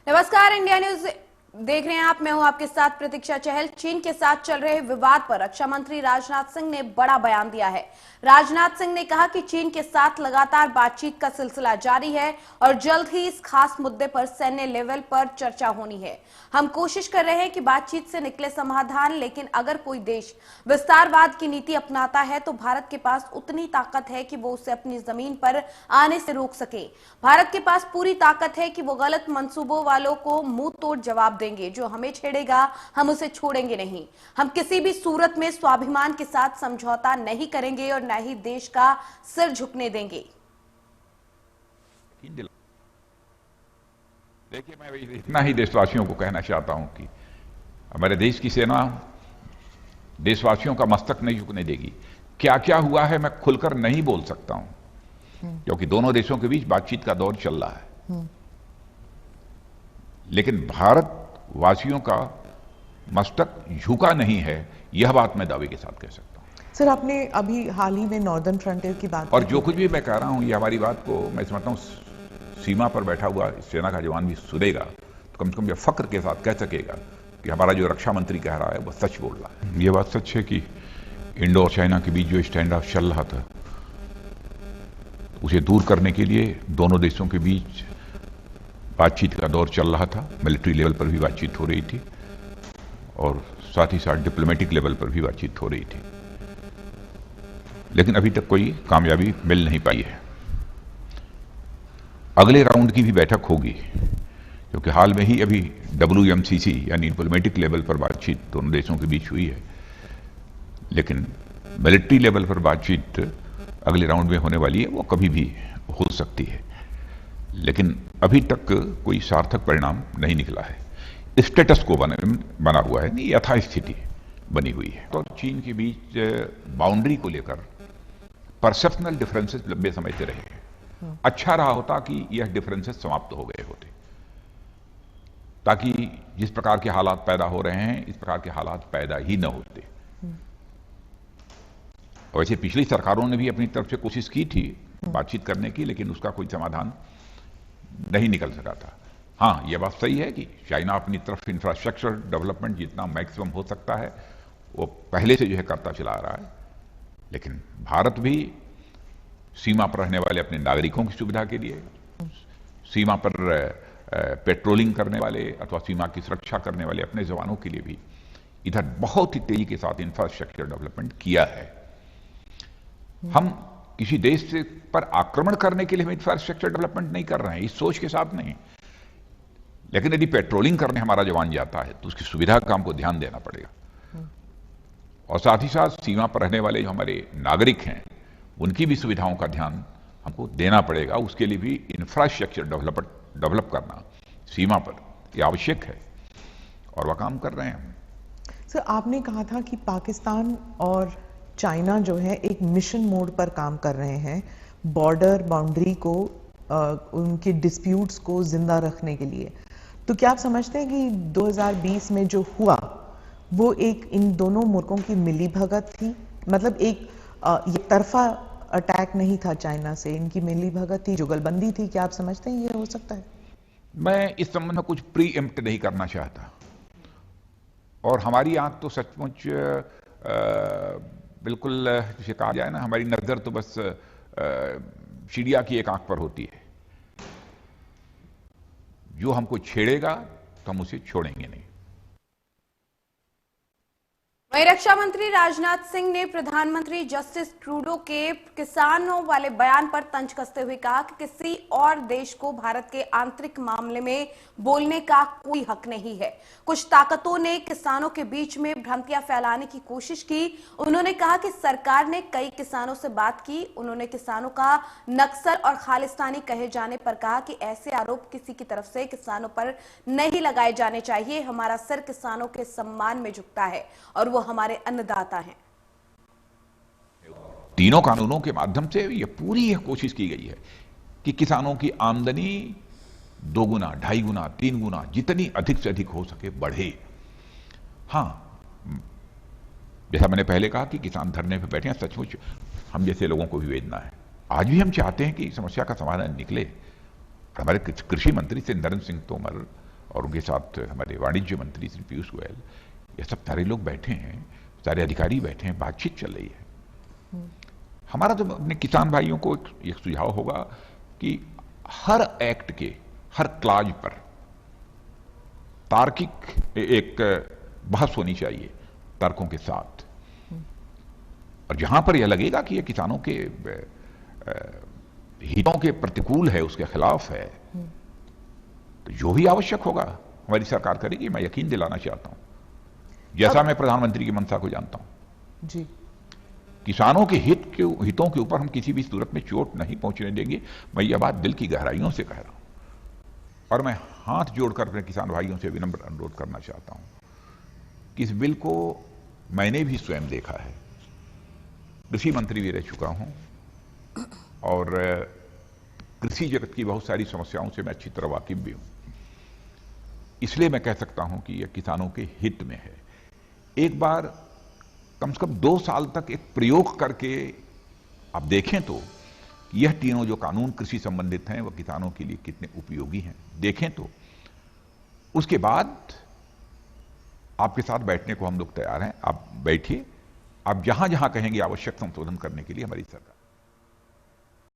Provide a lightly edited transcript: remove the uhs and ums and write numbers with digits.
नमस्कार, India news देख रहे हैं आप। मैं हूं आपके साथ प्रतीक्षा चहल। चीन के साथ चल रहे विवाद पर रक्षा मंत्री राजनाथ सिंह ने बड़ा बयान दिया है। राजनाथ सिंह ने कहा कि चीन के साथ लगातार बातचीत का सिलसिला जारी है और जल्द ही इस खास मुद्दे पर सैन्य लेवल पर चर्चा होनी है। हम कोशिश कर रहे हैं कि बातचीत से निकले समाधान, लेकिन अगर कोई देश विस्तारवाद की नीति अपनाता है तो भारत के पास उतनी ताकत है कि वो उसे अपनी जमीन पर आने से रोक सके। भारत के पास पूरी ताकत है कि वो गलत मंसूबों वालों को मुंह तोड़ जवाब देंगे। जो हमें छेड़ेगा हम उसे छोड़ेंगे नहीं। हम किसी भी सूरत में स्वाभिमान के साथ समझौता नहीं करेंगे और न ही देश का सिर झुकने देंगे। देखिए, मैं इतना ही देशवासियों को कहना चाहता हूं कि हमारे देश की सेना देशवासियों का मस्तक नहीं झुकने देगी। क्या क्या हुआ है मैं खुलकर नहीं बोल सकता हूं, क्योंकि दोनों देशों के बीच बातचीत का दौर चल रहा है। लेकिन भारत वासियों का मस्तक झुका नहीं है, यह बात मैं दावे के साथ कह सकता हूं। सर, आपने अभी हाल ही में नॉर्दर्न फ्रंटियर की बात और जो कुछ भी मैं कह रहा हूं, ये हमारी बात को मैं समझता हूं सीमा पर बैठा हुआ सेना का जवान भी सुनेगा तो कम से कम यह फक्र के साथ कह सकेगा कि हमारा जो रक्षा मंत्री कह रहा है वह सच बोल रहा है। यह बात सच है कि इंडो और चाइना के बीच जो स्टैंड ऑफ चल रहा था उसे दूर करने के लिए दोनों देशों के बीच बातचीत का दौर चल रहा था। मिलिट्री लेवल पर भी बातचीत हो रही थी और साथ ही साथ डिप्लोमेटिक लेवल पर भी बातचीत हो रही थी, लेकिन अभी तक कोई कामयाबी मिल नहीं पाई है। अगले राउंड की भी बैठक होगी, क्योंकि हाल में ही अभी WMCC यानी डिप्लोमेटिक लेवल पर बातचीत दोनों देशों के बीच हुई है, लेकिन मिलिट्री लेवल पर बातचीत अगले राउंड में होने वाली है। वो कभी भी हो सकती है, लेकिन अभी तक कोई सार्थक परिणाम नहीं निकला है। स्टेटस को बना हुआ है, नहीं यथास्थिति बनी हुई है। तो चीन के बीच बाउंड्री को लेकर परसेप्शनल डिफरेंसेस लंबे समय से रहे हैं। अच्छा रहा होता कि यह डिफरेंसेस समाप्त हो गए होते, ताकि जिस प्रकार के हालात पैदा हो रहे हैं इस प्रकार के हालात पैदा ही न होते। वैसे पिछली सरकारों ने भी अपनी तरफ से कोशिश की थी बातचीत करने की, लेकिन उसका कोई समाधान नहीं निकल सका था। हाँ, यह बात सही है कि चाइना अपनी तरफ इंफ्रास्ट्रक्चर डेवलपमेंट जितना मैक्सिमम हो सकता है वो पहले से जो है करता चला आ रहा है, लेकिन भारत भी सीमा पर रहने वाले अपने नागरिकों की सुविधा के लिए, सीमा पर पेट्रोलिंग करने वाले अथवा सीमा की सुरक्षा करने वाले अपने जवानों के लिए भी इधर बहुत ही तेजी के साथ इंफ्रास्ट्रक्चर डेवलपमेंट किया है। हम किसी देश से पर आक्रमण करने के लिए हम इंफ्रास्ट्रक्चर डेवलपमेंट नहीं कर रहे हैं, इस सोच के साथ नहीं। लेकिन यदि पेट्रोलिंग करने हमारा जवान जाता है तो उसकी सुविधा का हमको ध्यान देना पड़ेगा, और साथ ही साथ सीमा पर रहने वाले जो हमारे नागरिक हैं उनकी भी सुविधाओं का ध्यान हमको देना पड़ेगा। उसके लिए भी इंफ्रास्ट्रक्चर डेवलप करना सीमा पर यह आवश्यक है, और वह काम कर रहे हैं। सर, आपने कहा था कि पाकिस्तान और चाइना जो है एक मिशन मोड पर काम कर रहे हैं बॉर्डर बाउंड्री को, उनके डिस्प्यूट्स को जिंदा रखने के लिए। तो क्या आप समझते हैं कि 2020 में जो हुआ वो एक इन दोनों मुल्कों की मिलीभगत थी? मतलब एक तरफा अटैक नहीं था चाइना से, इनकी मिलीभगत थी, जुगलबंदी थी। क्या आप समझते हैं ये हो सकता है? मैं इस संबंध में कुछ प्री एम्प्ट नहीं करना चाहता, और हमारी आंख तो सचमुच बिल्कुल जिसे कहा जाए ना, हमारी नजर तो बस चिड़िया की एक आंख पर होती है। जो हमको छेड़ेगा तो हम उसे छोड़ेंगे नहीं। वहीं रक्षा मंत्री राजनाथ सिंह ने प्रधानमंत्री जस्टिस ट्रूडो के किसानों वाले बयान पर तंज कसते हुए कहा कि किसी और देश को भारत के आंतरिक मामले में बोलने का कोई हक नहीं है। कुछ ताकतों ने किसानों के बीच में भ्रांतियां फैलाने की कोशिश की। उन्होंने कहा कि सरकार ने कई किसानों से बात की। उन्होंने किसानों का नक्सल और खालिस्तानी कहे जाने पर कहा कि ऐसे आरोप किसी की तरफ से किसानों पर नहीं लगाए जाने चाहिए। हमारा सिर किसानों के सम्मान में झुकता है और वो हमारे अन्नदाता हैं। तीनों कानूनों के माध्यम से यह पूरी कोशिश की गई है कि किसानों की आमदनी 2 गुना, 2.5 गुना, 3 गुना जितनी अधिक से अधिक हो सके बढ़े। हां, जैसा मैंने पहले कहा कि किसान धरने पर बैठे हैं, सचमुच हम जैसे लोगों को भी वेदना है। आज भी हम चाहते हैं कि समस्या का समाधान निकले। हमारे कृषि मंत्री से नरेंद्र सिंह तोमर और उनके साथ हमारे वाणिज्य मंत्री श्री पीयूष गोयल, ये सब सारे लोग बैठे हैं, सारे अधिकारी बैठे हैं, बातचीत चल रही है। हमारा तो अपने किसान भाइयों को एक सुझाव होगा कि हर एक्ट के हर क्लाज पर तार्किक एक बहस होनी चाहिए तर्कों के साथ, और जहां पर यह लगेगा कि यह किसानों के हितों के प्रतिकूल है, उसके खिलाफ है, तो जो भी आवश्यक होगा हमारी सरकार करेगी। मैं यकीन दिलाना चाहता हूं, जैसा मैं प्रधानमंत्री की मंशा को जानता हूं जी, किसानों के हितों के ऊपर हम किसी भी सूरत में चोट नहीं पहुंचने देंगे। मैं यह बात दिल की गहराइयों से कह रहा हूं, और मैं हाथ जोड़कर अपने किसान भाइयों से विनम्र अनुरोध करना चाहता हूं कि इस बिल को मैंने भी स्वयं देखा है, कृषि मंत्री भी रह चुका हूं, और कृषि जगत की बहुत सारी समस्याओं से मैं अच्छी तरह वाकिफ भी हूं। इसलिए मैं कह सकता हूं कि यह किसानों के हित में है। एक बार कम से कम 2 साल तक एक प्रयोग करके आप देखें तो यह तीनों जो कानून कृषि संबंधित हैं वह किसानों के लिए कितने उपयोगी हैं, देखें तो उसके बाद आपके साथ बैठने को हम लोग तैयार हैं। आप बैठिए, आप जहां जहां कहेंगे आवश्यक संशोधन करने के लिए हमारी सरकार